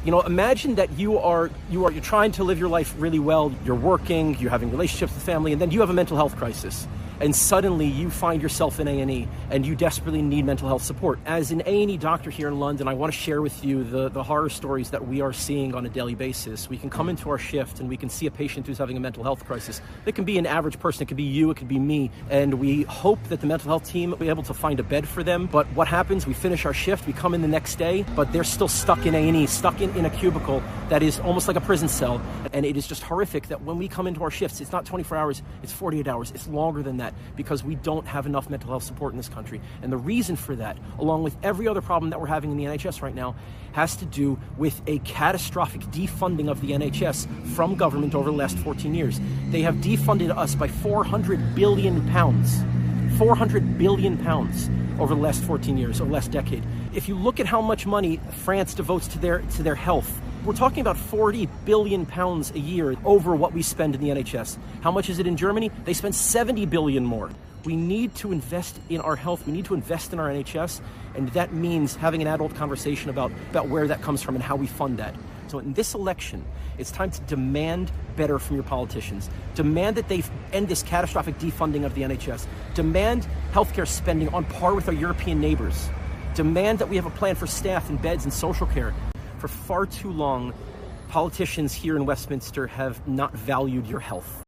Imagine that you're trying to live your life really well. You're working, you're having relationships with family, and then you have a mental health crisis. And suddenly you find yourself in A&E and you desperately need mental health support. As an A&E doctor here in London, I want to share with you the horror stories that we are seeing on a daily basis. We can come into our shift and we can see a patient who's having a mental health crisis. It can be an average person, it could be you, it could be me. And we hope that the mental health team will be able to find a bed for them. But what happens, we finish our shift, we come in the next day, but they're still stuck in A&E, stuck in a cubicle that is almost like a prison cell. And it is just horrific that when we come into our shifts, it's not 24 hours, it's 48 hours, it's longer than that, because we don't have enough mental health support in this country. And the reason for that, along with every other problem that we're having in the NHS right now, has to do with a catastrophic defunding of the NHS from government over the last 14 years. They have defunded us by £400 billion. £400 billion over the last 14 years, over the last decade. If you look at how much money France devotes to their health, we're talking about £40 billion a year over what we spend in the NHS. How much is it in Germany? They spend $70 billion more. We need to invest in our health. We need to invest in our NHS. And that means having an adult conversation about where that comes from and how we fund that. So in this election, it's time to demand better from your politicians. Demand that they end this catastrophic defunding of the NHS. Demand healthcare spending on par with our European neighbors. Demand that we have a plan for staff and beds and social care. For far too long, politicians here in Westminster have not valued your health.